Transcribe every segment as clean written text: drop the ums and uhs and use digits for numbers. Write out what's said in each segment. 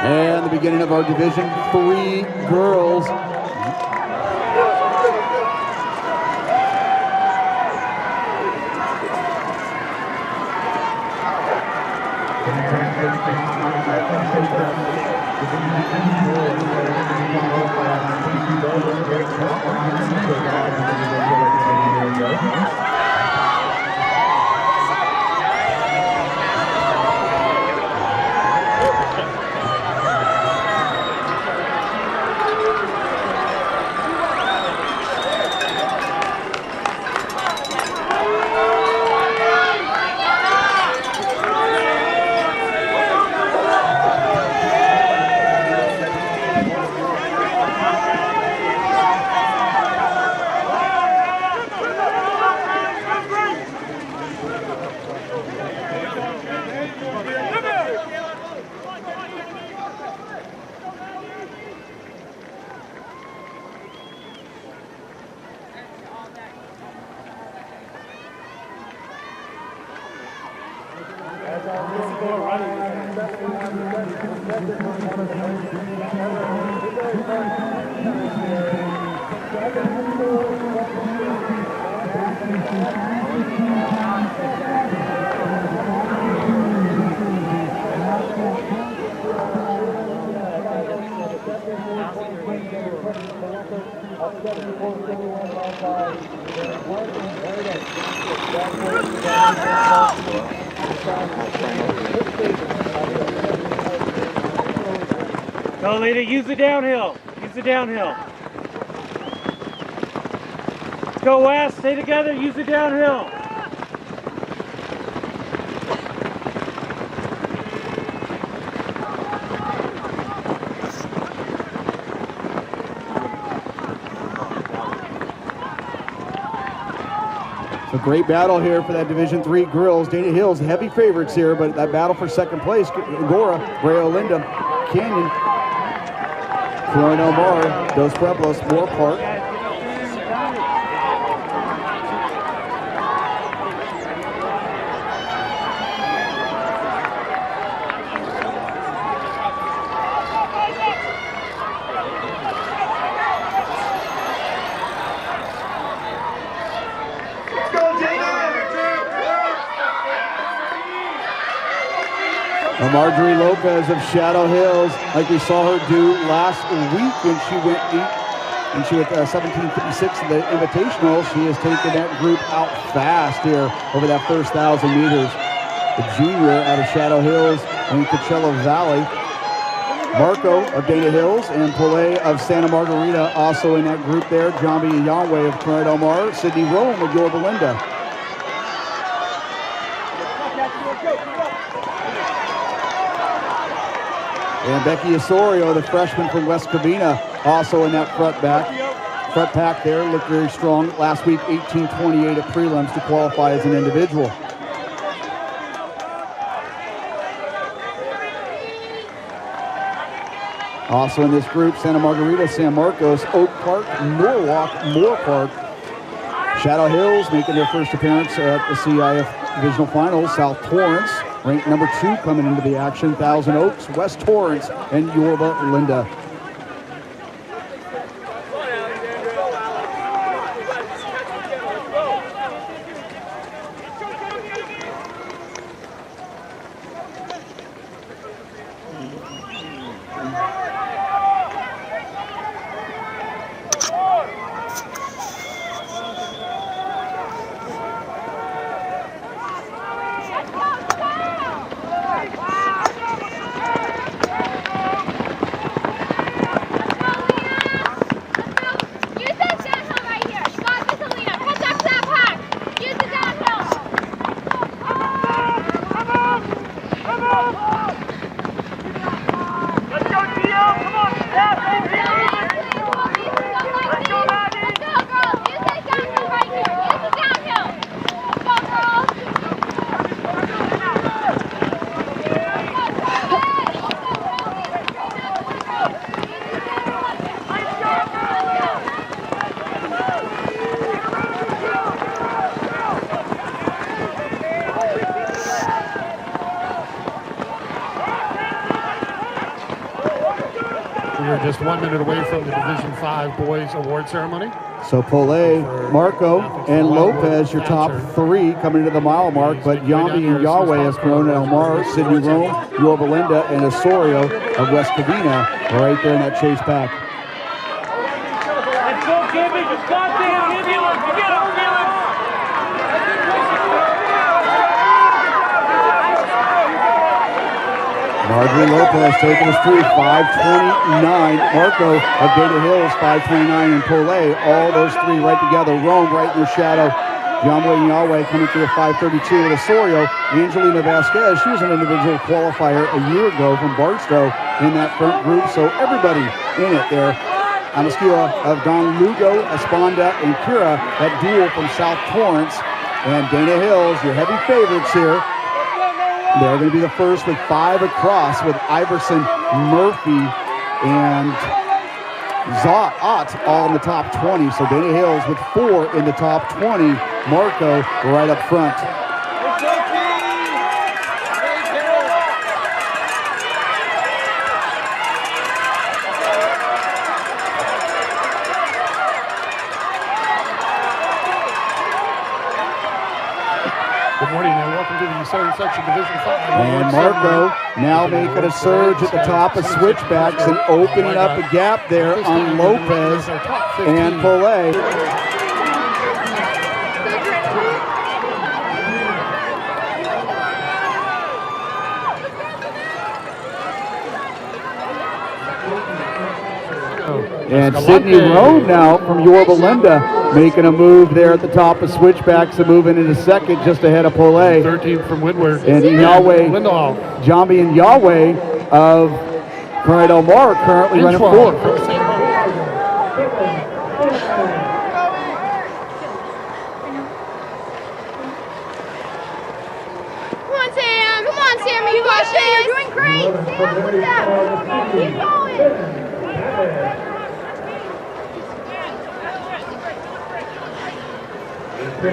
And the beginning of our Division III girls. Go, Lita, use the downhill. Use the downhill. Let's go west, stay together, use the downhill. It's a great battle here for that Division III girls. Dana Hills, heavy favorites here, but that battle for second place, Agora, Brea, Olinda, Canyon, Coronel Bar, Dos Pueblos, Moorpark. Marjourie Lopez of Shadow Hills, like we saw her do last week when she went and she went 17:56 in the Invitational. She has taken that group out fast here over that first 1,000 meters. The junior out of Shadow Hills and Coachella Valley. Markow of Dana Hills and Polay of Santa Margarita also in that group there. Jambi Enyawe of Corona Del Mar, Sydney Rome of Yorba, Olinda. And Becky Osorio, the freshman from West Covina, also in that front pack there, looked very strong last week, 18:28 at prelims to qualify as an individual. Also in this group, Santa Margarita, San Marcos, Oak Park, Norwalk, Moorpark. Shadow Hills making their first appearance at the CIF Divisional Finals. South Torrance, ranked number 2 coming into the action. Thousand Oaks, West Torrance, and Yorba, Olinda. you're just 1 minute away from the Division 5 Boys Award Ceremony. So Polay, Markow, and Lopez, your top three coming to the mile mark, but Yambi and Enyawe as Corona El Mar, Sydney Rome, Yorba, Olinda, and Osorio of West Covina are right there in that chase pack. Let's go, Gibby. Just got there. Get him. Marjourie Lopez taking us through 5:29. Markow of Dana Hills, 5:29, and Polay. All those three right together. Rome right in their shadow. Enyawe coming through at 5:32 with Osorio. Angelina Vasquez, she was an individual qualifier a year ago from Barstow in that front group. So everybody in it there. Amaskua of Don Lugo, Esponda, and Kira, that duel from South Torrance. And Dana Hills, your heavy favorites here. They're going to be the first with 5 across with Ivarsson, Murphy, and Ott all in the top 20. So Dana Hills with 4 in the top 20. Markow right up front. Good morning and welcome to the Southern Section Division 5. And Markow now making a surge at the top of switchbacks and opening up a gap there on Lopez and Polay. And Sydney Rome now from Yorba, Olinda, making a move there at the top of switchbacks and moving into second just ahead of Polay. 13th from Woodward. And Enyawe, Jambi and Enyawe of Corona Del Mar currently running 4. Come on, Sam, you got this. You're doing great. Sam, keep going. Come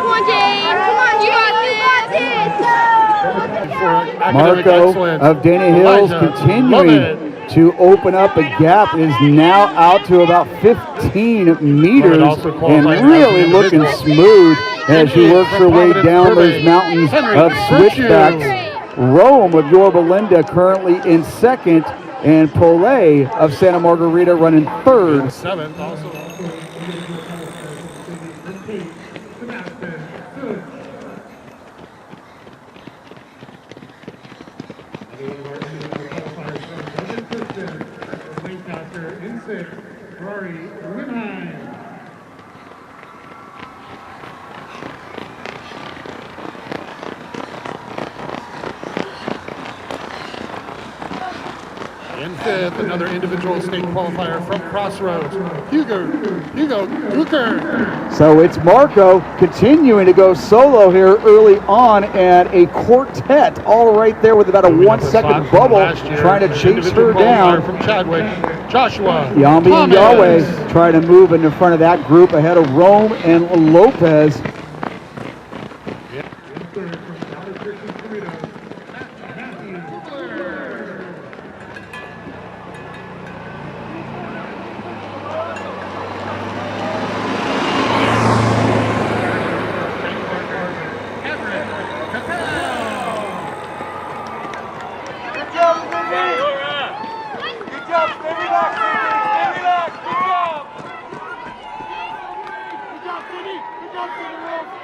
on, James. Come on, you got this. Markow of Dana Hills continuing to open up a gap, is now out to about 15 meters and really looking smooth as she works her way down those mountains of switchbacks. Rome of Yorba, Olinda currently in second, and Polay of Santa Margarita running third. 7th also. In 5th, another individual state qualifier from Crossroads, Hugo Duker. So it's Markow continuing to go solo here early on, and a quartet all right there with about a 1 second bubble trying to chase her down. From Chadwick, Joshua Yambi and Enyawe trying to move in the front of that group ahead of Rome and Lopez.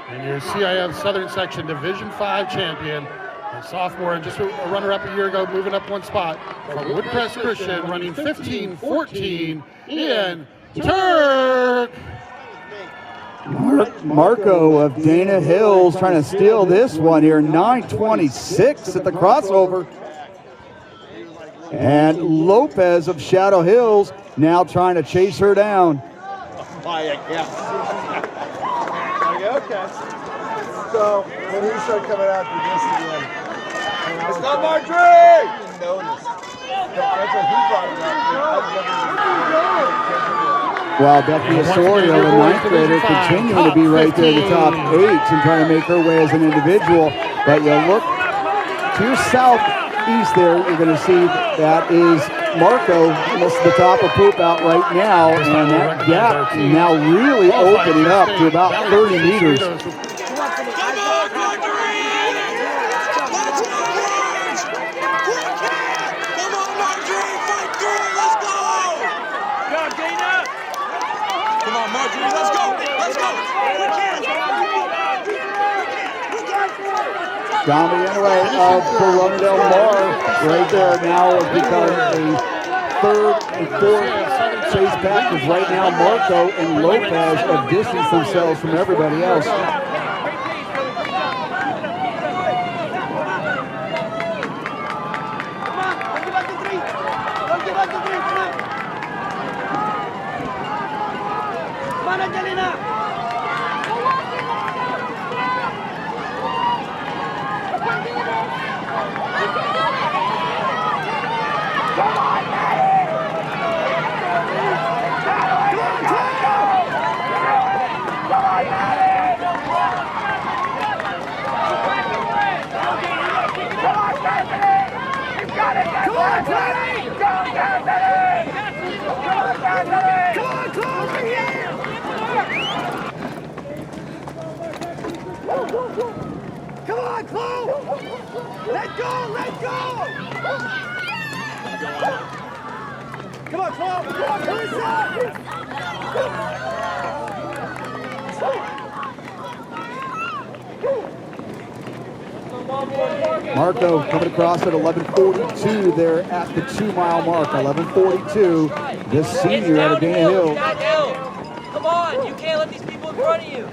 And your CIF Southern Section Division 5 champion, a sophomore and just a runner-up a year ago, moving up 1 spot from Woodcrest Christian, running 15:14 in Turk. Markow of Dana Hills trying to steal this one here, 9:26 at the crossover. And Lopez of Shadow Hills now trying to chase her down. Okay. So when we start coming out to this again, it's not Marjourie! You noticed. That's what he brought it up. While Becky Osorio, the 9th grader, continuing to be right there in the top 8 and trying to make her way as an individual. But you look to your south east there, you're going to see that is Markow almost to the top of poop out right now, and that gap now really opening up to about 30 meters. Marjourie, let's go! Let's go! Enyawe of Corona Del Mar right there now has become a third and fourth chase back, because right now Markow and Lopez have distanced themselves from everybody else. Come on, Chloe! Let go! Let go! Come on, Chloe! Come on, Markow coming across at 11:42 there at the 2-mile mark. 11:42. This senior out of Dana Hill. Come on, you can't let these people in front of you.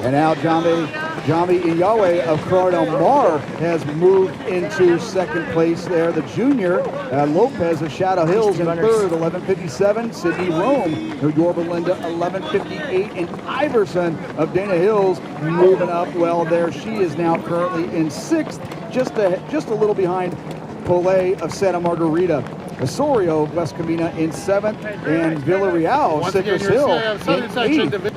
And now Enyawe of Corona Del Mar has moved into second place there. The junior, Lopez of Shadow Hills in third, 11:57. Sydney Rome of Yorba, Olinda, 11:58. And Ivarsson of Dana Hills moving up well there. She is now currently in sixth, just a little behind Polay of Santa Margarita. Osorio of West Covina in seventh, and Villareal of Citrus Hill in eighth.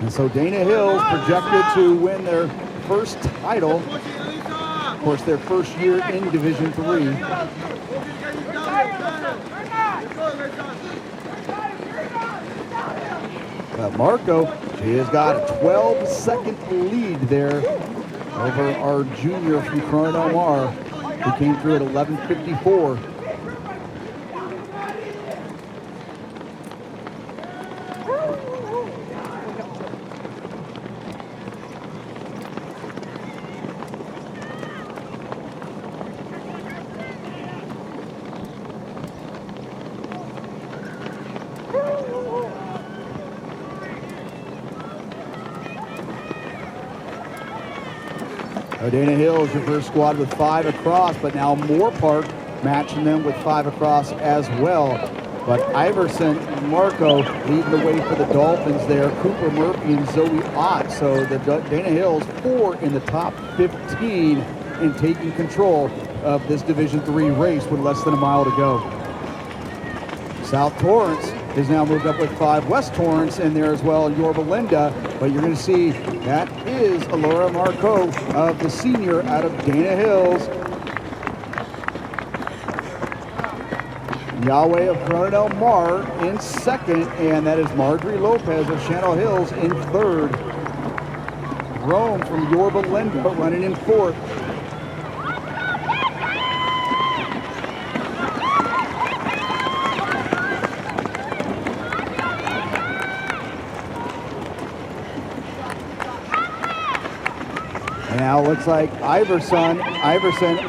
And so Dana Hills projected to win their first title, of course, their first year in Division III. Markow, she has got a 12-second lead there over our junior from Corona Del Mar, who came through at 11:54. Dana Hills reverse squad with 5 across, but now Moorpark matching them with 5 across as well. But Ivarsson and Markow leading the way for the Dolphins there. Cooper Murphy and Zoe Ott. So the Dana Hills 4 in the top 15 and taking control of this Division III race with less than a mile to go. South Torrance is now moved up with 5. West Torrance in there as well, Yorba, Olinda. But you're going to see that is Allura Markow of the senior out of Dana Hills. Enyawe of Corona Del Mar in second, and that is Marjourie Lopez of Shadow Hills in third. Rome from Yorba, Olinda running in fourth. Now looks like Ivarsson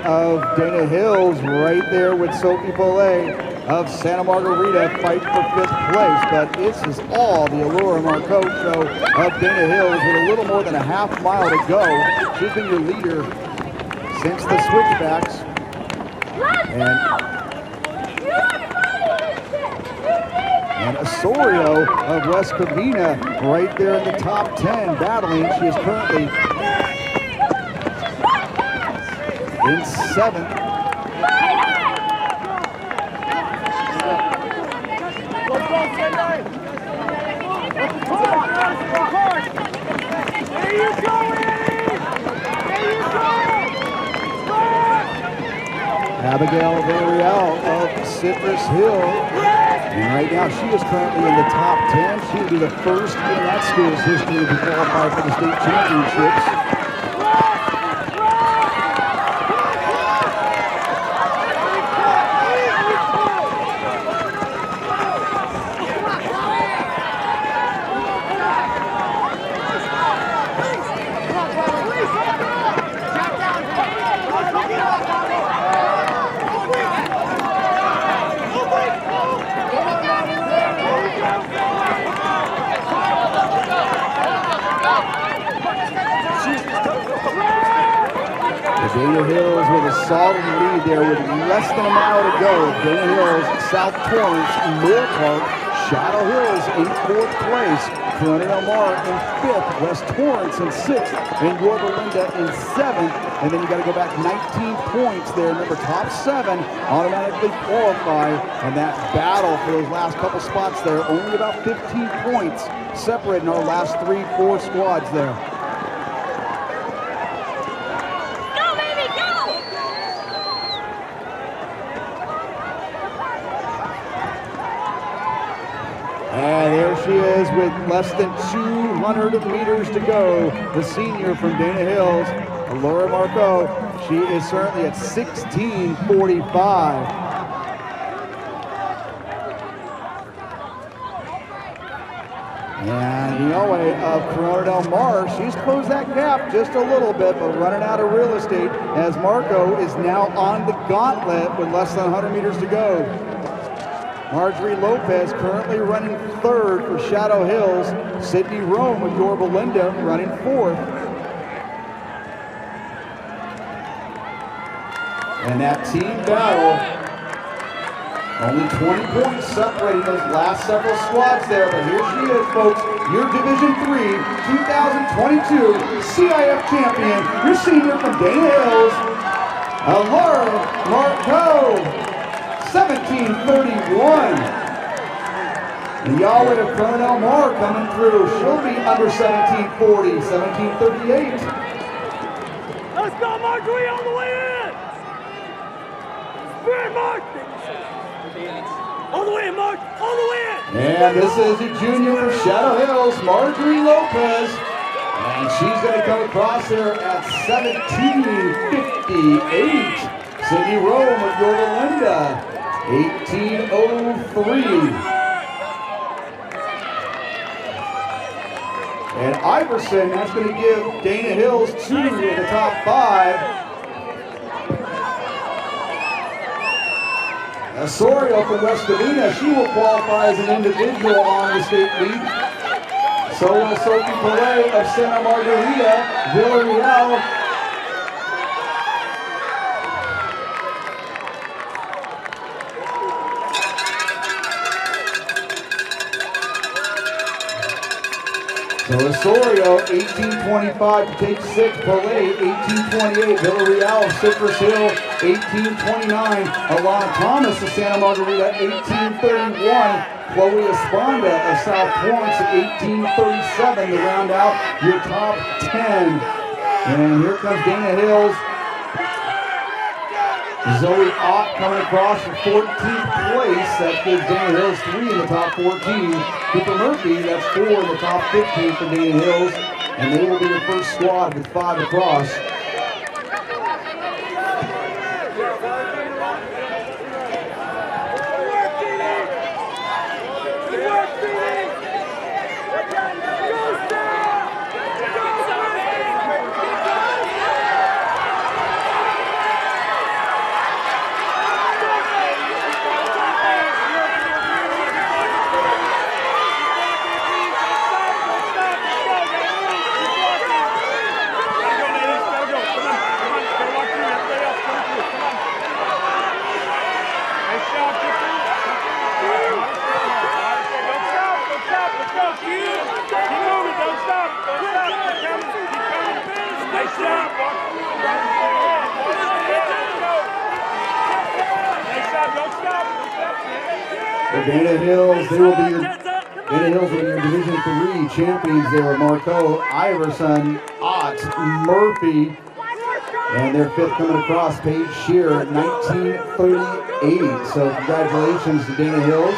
of Dana Hills right there with Sophie Polay of Santa Margarita fight for 5th place. But this is all the Allura Markow show of Dana Hills with a little more than a half mile to go. She's been your leader since the switchbacks. And Osorio of West Covina right there in the top 10 battling. She is currently in 7th. Cypress Hill. And right now she is currently in the top 10. She will be the first in that school's history to qualify for the state championships. Dana Hills with a solid lead there with less than a mile to go. Dana Hills, South Torrance, Moorpark, Shadow Hills in 4th place. Corona Del Mar in 5th, West Torrance in 6th, and Yorba in 7th. And then you got to go back 19 points there. Remember, top 7 automatically qualify. And that battle for those last couple spots there, only about 15 points separating our last 3-4 squads there. And there she is with less than 200 meters to go. The senior from Dana Hills, Allura Markow. She is certainly at 16:45. And Enyawe of Corona Del Mar, she's closed that gap just a little bit, but running out of real estate as Markow is now on the gauntlet with less than 100 meters to go. Marjourie Lopez currently running 3rd for Shadow Hills. Sydney Rome with Yorba running 4th. And that team battle, only 20 points separating those last several squads there, but here she is, folks, your Division III 2022 CIF champion, your senior from Dana Hills, Allura Markow. 17:31. Enyawe of Corona Del Mar coming through. She'll be under 17:40, 17:38. Let's go, Marjourie, all the way in! Spirit, Mark! All the way in, Mark! All the way in! And this is a junior from Shadow Hills, Marjourie Lopez. And she's going to come across there at 17:58. Sydney Rome of Olinda. 18:03. And Ivarsson, that's going to give Dana Hills 2 in the top 5. Osorio from West Covina, she will qualify as an individual on the state league. So will Sophie Polay of Santa Margarita, Villareal. So Osorio, 18:25 to take 6. Polay, 18:28. Villareal of Cypress Hill, 18:29. Alahna Thomas of Santa Margarita, 18:31. Chloe Esponda of South Torrance at 18:37 to round out your top 10. And here comes Dana Hills. Zoe Ott coming across for 14th place. That gives Dana Hills 3 in the top 14. Cooper Murphy, that's 4 in the top 15 for Dana Hills. And they will be the first squad with 5 across. Dana Hills, they will be your Dana Hills will be your Division III champions there with Markow, Ivarsson, Ott, Murphy, And their fifth coming across, Paige Shear at 1938. So congratulations to Dana Hills.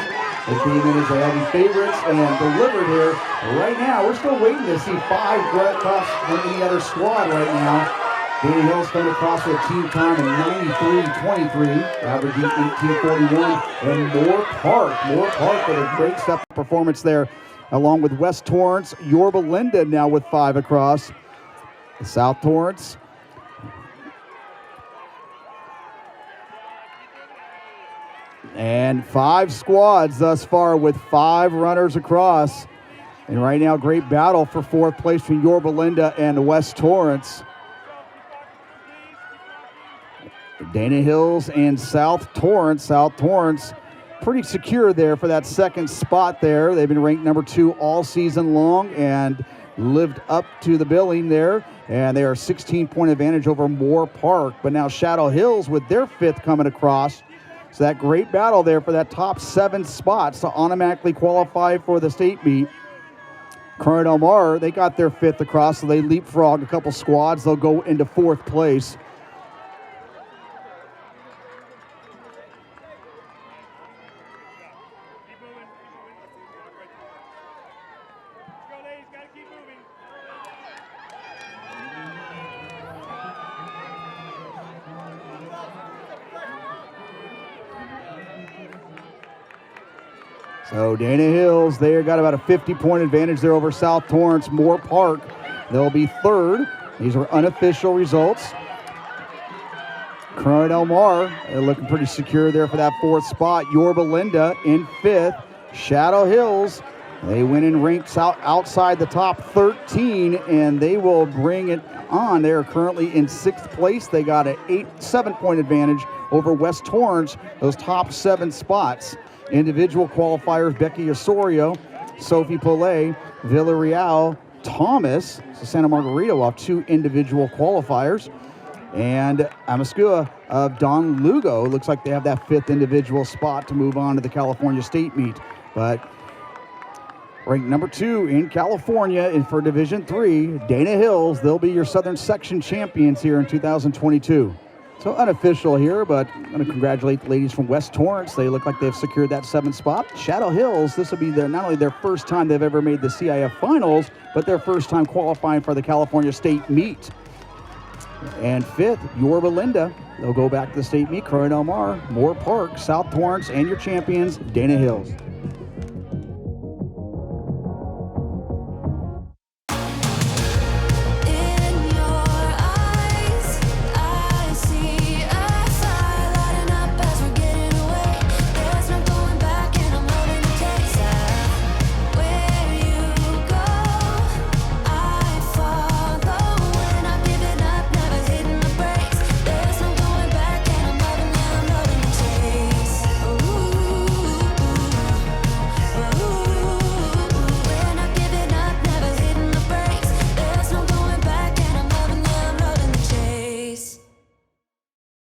They came in as the heavy favorites and delivered here. Right now, we're still waiting to see 5 across from any other squad right now. Dana Hills coming across with a team time of 93.23, averaging 18.41. And Moorpark with a great step performance there, along with West Torrance. Yorba Olinda now with 5 across. South Torrance. And 5 squads thus far with 5 runners across. And right now, great battle for 4th place between Yorba Olinda and West Torrance. Dana Hills and South Torrance. South Torrance pretty secure there for that 2nd spot there. They've been ranked number 2 all season long and lived up to the billing there. And they are 16-point advantage over Moorpark. But now Shadow Hills with their 5th coming across. So that great battle there for that top 7 spots to automatically qualify for the state meet. Corona Del Mar, they got their 5th across, so they leapfrog a couple squads. They'll go into 4th place. So Dana Hills, they got about a 50-point advantage there over South Torrance. Moorpark, they'll be 3rd. These are unofficial results. Corona Del Mar, they're looking pretty secure there for that 4th spot. Yorba Olinda in 5th. Shadow Hills, they went in ranks outside the top 13, and they will bring it on. They are currently in 6th place. They got an 7-point advantage over West Torrance, those top 7 spots. Individual qualifiers, Becky Osorio, Sophie Polay, Villareal, Thomas. So Santa Margarita will have 2 individual qualifiers. And Amaskua of Don Lugo. Looks like they have that 5th individual spot to move on to the California State meet. But ranked number 2 in California and for Division 3, Dana Hills. They'll be your Southern Section champions here in 2022. So unofficial here, but I'm going to congratulate the ladies from West Torrance. They look like they've secured that 7th spot. Shadow Hills, this will be not only their first time they've ever made the CIF finals, but their first time qualifying for the California State meet. And 5th, Yorba Olinda. They'll go back to the state meet. Corona Del Mar, Moorpark, South Torrance, and your champions, Dana Hills.